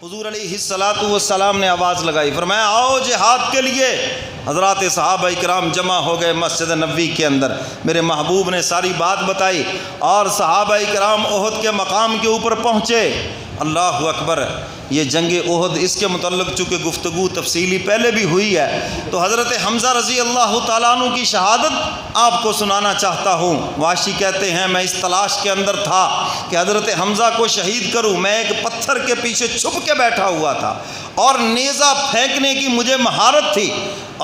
حضور علیہ الصلوۃ والسلام نے آواز لگائی، فرمایا آؤ جہاد کے لیے۔ حضرات صحابہ کرام جمع ہو گئے مسجد نبوی کے اندر۔ میرے محبوب نے ساری بات بتائی اور صحابہ کرام احد کے مقام کے اوپر پہنچے۔ اللہ اکبر۔ یہ جنگ احد، اس کے متعلق چونکہ گفتگو تفصیلی پہلے بھی ہوئی ہے، تو حضرت حمزہ رضی اللہ تعالیٰ عنہ کی شہادت آپ کو سنانا چاہتا ہوں۔ واشی کہتے ہیں میں اس تلاش کے اندر تھا کہ حضرت حمزہ کو شہید کروں۔ میں ایک پتھر کے پیچھے چھپ کے بیٹھا ہوا تھا اور نیزہ پھینکنے کی مجھے مہارت تھی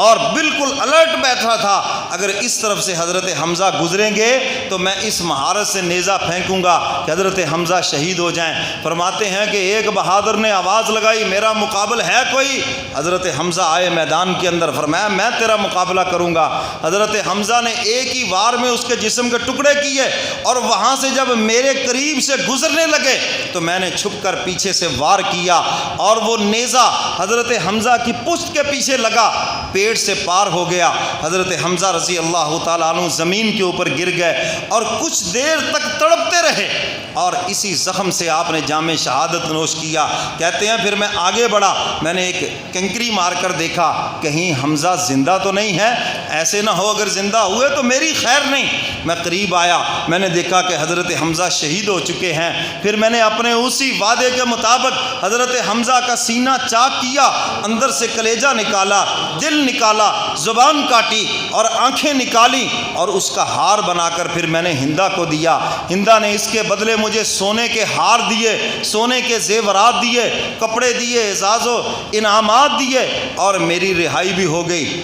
اور بالکل الرٹ بیٹھا تھا، اگر اس طرف سے حضرت حمزہ گزریں گے تو میں اس مہارت سے نیزہ پھینکوں گا کہ حضرت حمزہ شہید ہو جائیں۔ فرماتے ہیں کہ ایک بہادر نے آواز لگائی، میرا مقابل ہے کوئی؟ حضرت حمزہ آئے میدان کے اندر، فرمایا میں تیرا مقابلہ کروں گا۔ حضرت حمزہ نے ایک ہی وار میں اس کے جسم کے ٹکڑے کیے اور وہاں سے جب میرے قریب سے گزرنے لگے تو میں نے چھپ کر پیچھے سے وار کیا اور وہ نیزہ حضرت حمزہ کی پشت کے پیچھے لگا، پیٹ سے پار ہو گیا۔ حضرت حمزہ رضی اللہ تعالیٰ عنہ زمین کے اوپر گر گئے اور کچھ دیر تک تڑپتے رہے اور اسی زخم سے آپ نے جام شہادت نوش کیا۔ کہتے ہیں پھر میں آگے بڑھا، میں نے ایک کنکری مار کر دیکھا کہیں حمزہ زندہ تو نہیں ہے، ایسے نہ ہو اگر زندہ ہوئے تو میری خیر نہیں۔ میں قریب آیا، میں نے دیکھا کہ حضرت حمزہ شہید ہو چکے ہیں۔ پھر میں نے اپنے اسی وعدے کے مطابق حضرت حمزہ کا سینہ چاک کیا، اندر سے کلیجہ نکالا، دل نکالا، زبان کاٹی اور آنکھیں نکالی اور اس کا ہار بنا کر پھر میں نے ہندا کو دیا۔ ہندا نے اس کے بدلے مجھے سونے کے ہار دیے، سونے کے زیورات دیے، کپڑے دیے، اعزاز و انعامات دیے اور میری رہائی بھی ہو گئی۔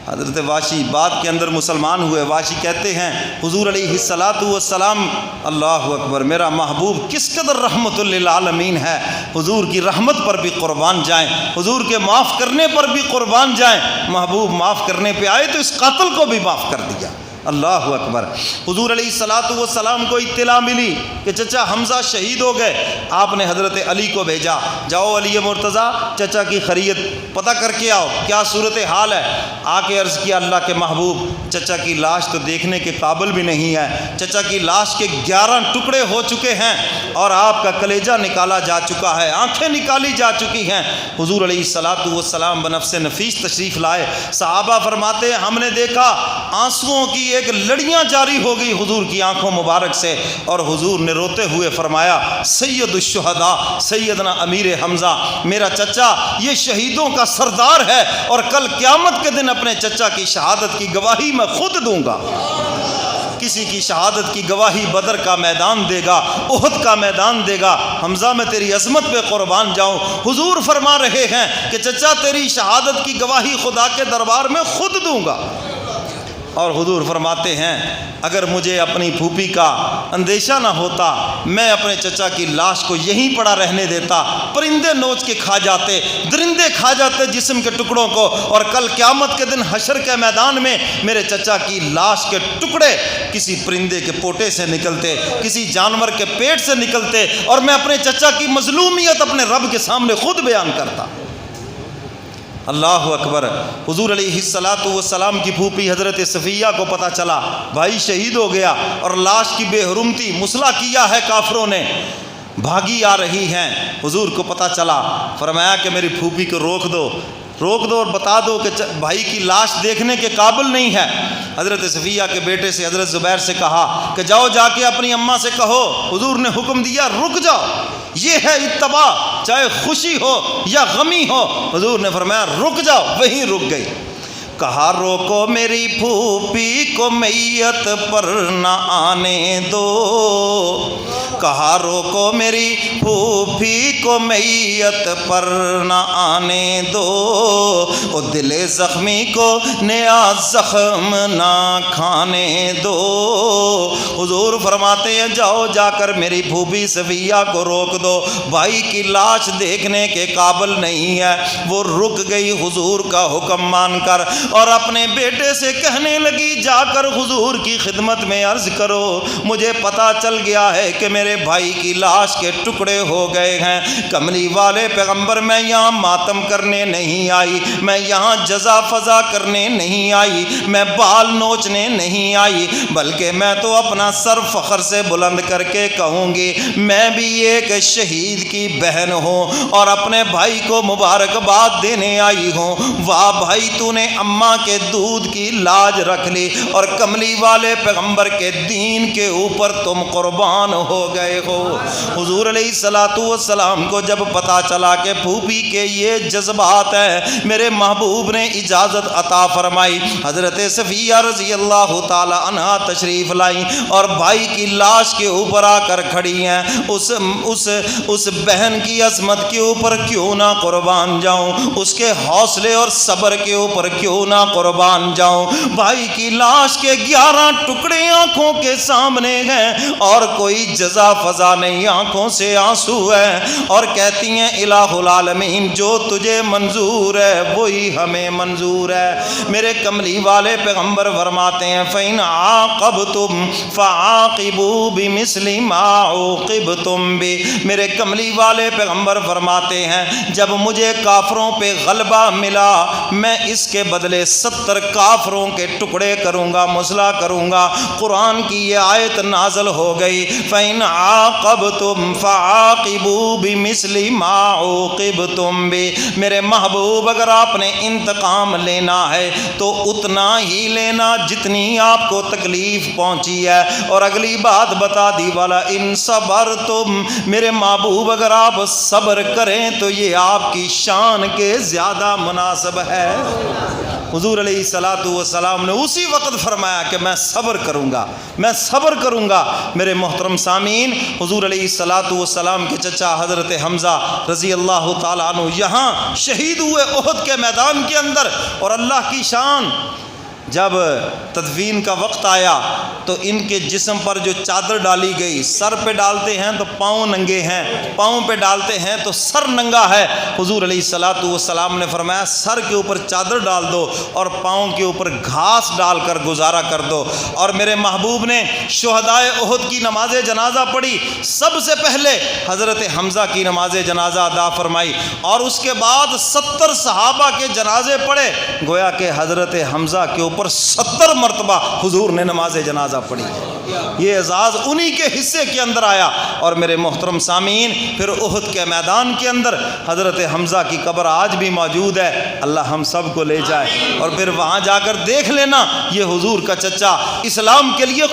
حضرت واشی بعد کے اندر مسلمان ہوئے۔ واشی کہتے ہیں حضور علیہ الصلوۃ والسلام، اللہ اکبر، میرا محبوب کس قدر رحمت للعالمین ہے، حضور کی رحمت پر بھی قربان جائیں، حضور کے معاف کرنے پر بھی قربان جائیں۔ محبوب معاف کرنے پہ آئے تو اس قاتل کو بھی معاف کر دیا۔ اللہ اکبر۔ حضور علیہ الصلوۃ والسلام کو اطلاع ملی کہ چچا حمزہ شہید ہو گئے۔ آپ نے حضرت علی کو بھیجا، جاؤ علی مرتضیٰ چچا کی خیریت پتہ کر کے آؤ، کیا صورت حال ہے۔ آ کے عرض کیا اللہ کے محبوب، چچا کی لاش تو دیکھنے کے قابل بھی نہیں ہے، چچا کی لاش کے 11 ٹکڑے ہو چکے ہیں اور آپ کا کلیجہ نکالا جا چکا ہے، آنکھیں نکالی جا چکی ہیں۔ حضور علیہ الصلوۃ والسلام بنفس نفیس تشریف لائے۔ صحابہ فرماتے ہیں ہم نے دیکھا آنسوؤں کی ایک لڑیاں جاری ہو گئی حضور کی آنکھوں مبارک سے، اور حضور نے روتے ہوئے فرمایا سید الشہداء سیدنا امیر حمزہ، میرا چچا یہ شہیدوں کا سردار ہے اور کل قیامت کے دن اپنے چچا کی شہادت کی گواہی میں خود دوں گا۔ کسی کی شہادت کی گواہی بدر کا میدان دے گا، احد کا میدان دے گا، حمزہ میں تیری عظمت پہ قربان جاؤں۔ حضور فرما رہے ہیں کہ چچا تیری شہادت کی گواہی خدا کے دربار میں خود دوں گا۔ اور حضور فرماتے ہیں اگر مجھے اپنی پھوپھی کا اندیشہ نہ ہوتا میں اپنے چچا کی لاش کو یہیں پڑا رہنے دیتا، پرندے نوچ کے کھا جاتے، درندے کھا جاتے جسم کے ٹکڑوں کو، اور کل قیامت کے دن حشر کے میدان میں میرے چچا کی لاش کے ٹکڑے کسی پرندے کے پوٹے سے نکلتے، کسی جانور کے پیٹ سے نکلتے، اور میں اپنے چچا کی مظلومیت اپنے رب کے سامنے خود بیان کرتا۔ اللہ اکبر۔ حضور علیہ الصلوۃ والسلام کی پھوپھی حضرت صفیہ کو پتہ چلا بھائی شہید ہو گیا اور لاش کی بے حرمتی مسلح کیا ہے کافروں نے، بھاگی آ رہی ہیں۔ حضور کو پتہ چلا، فرمایا کہ میری پھوپھی کو روک دو اور بتا دو کہ بھائی کی لاش دیکھنے کے قابل نہیں ہے۔ حضرت صفیہ کے بیٹے سے حضرت زبیر سے کہا کہ جاؤ جا کے اپنی اماں سے کہو حضور نے حکم دیا رک جاؤ، یہ ہے اتباع، چاہے خوشی ہو یا غمی ہو۔ حضور نے فرمایا رک جاؤ، وہیں رک گئی۔ کہا روکو میری پھوپھی کو میت پر نہ آنے دو، کہا روکو میری پھوپھی کو میت پر نہ آنے دو، او دل زخمی کو نیا زخم نہ کھانے دو۔ حضور فرماتے ہیں جاؤ جا کر میری پھوپھی صفیہ کو روک دو، بھائی کی لاش دیکھنے کے قابل نہیں ہے۔ وہ رک گئی حضور کا حکم مان کر، اور اپنے بیٹے سے کہنے لگی جا کر حضور کی خدمت میں عرض کرو مجھے پتہ چل گیا ہے کہ میرے بھائی کی لاش کے ٹکڑے ہو گئے ہیں۔ کملی والے پیغمبر میں یہاں ماتم کرنے نہیں آئی، میں یہاں جزا فضا کرنے نہیں آئی، میں بال نوچنے نہیں آئی، بلکہ میں تو اپنا سر فخر سے بلند کر کے کہوں گی میں بھی ایک شہید کی بہن ہوں اور اپنے بھائی کو مبارکباد دینے آئی ہوں۔ واہ بھائی تو نے اماں کے دودھ کی لاج رکھ لی اور کملی والے پیغمبر کے دین کے اوپر تم قربان ہو گئے ہو۔ حضور علیہ الصلوۃ والسلام کو جب پتہ چلا کہ پھوپھی کے یہ جذبات ہیں، میرے محبوب نے اجازت عطا فرمائی، حضرت صفیہ رضی اللہ تعالی عنہا تشریف لائیں اور بھائی کی لاش کے اوپر آ کر کھڑی ہیں۔ اس بہن کی عظمت کے اوپر کیوں نہ قربان جاؤں، اس کے حوصلے اور صبر کے اوپر کیوں نہ قربان جاؤں۔ بھائی کی لاش کے 11 ٹکڑے آنکھوں کے سامنے ہیں اور کوئی جزا فضا نہیں، آنکھوں سے آنسو ہے، اور کہتی ہیں الہ العالمین جو تجھے منظور ہے وہی ہمیں منظور ہے۔ میرے کملی والے پیغمبر فرماتے ہیں فَإِنْ عَاقَبْتُمْ فَعَاقِبُوا بِمِثْلِ مَا عُوقِبْتُمْ بِهِ۔ میرے کملی والے پیغمبر فرماتے ہیں جب مجھے کافروں پہ غلبہ ملا میں اس کے بدلے 70 کافروں کے ٹکڑے کروں گا، مسلح کروں گا۔ قرآن کی یہ آیت نازل ہو گئی فَإِنْ عَاقَبْتُمْ فَعَاقِبُوا بِمِثْلِ مَا عُوقِبْتُمْ بِهِ۔ میرے محبوب اگر آپ نے انتقام لینا ہے تو اتنا ہی لینا جتنی آپ کو تکلیف پہنچی ہے۔ اور اگلی بات بتا دی والا ان صبرتم، میرے محبوب اگر آپ صبر کریں تو یہ آپ کی شان کے زیادہ مناسب ہے۔ حضور علیہ الصلوۃ والسلام نے اسی وقت فرمایا کہ میں صبر کروں گا، میں صبر کروں گا۔ میرے محترم سامعین، حضور علیہ الصلوۃ والسلام کے چچا حضرت حمزہ رضی اللہ تعالیٰ عنہ یہاں شہید ہوئے احد کے میدان کے اندر، اور اللہ کی شان جب تدفین کا وقت آیا تو ان کے جسم پر جو چادر ڈالی گئی، سر پہ ڈالتے ہیں تو پاؤں ننگے ہیں، پاؤں پہ ڈالتے ہیں تو سر ننگا ہے۔ حضور علیہ الصلوۃ والسلام نے فرمایا سر کے اوپر چادر ڈال دو اور پاؤں کے اوپر گھاس ڈال کر گزارا کر دو۔ اور میرے محبوب نے شہدائے احد کی نماز جنازہ پڑھی، سب سے پہلے حضرت حمزہ کی نماز جنازہ ادا فرمائی اور اس کے بعد 70 صحابہ کے جنازے پڑھے، گویا کہ حضرت حمزہ کے اوپر 70 مرتبہ حضور نے نماز جنازہ پڑھی۔ یہ اعزاز انہی کے حصے کے اندر آیا۔ اور میرے محترم سامعین، پھر احد کے میدان کے اندر حضرت حمزہ کی قبر آج بھی موجود ہے، اللہ ہم سب کو لے جائے اور پھر وہاں جا کر دیکھ لینا یہ حضور کا چچا اسلام کے لیے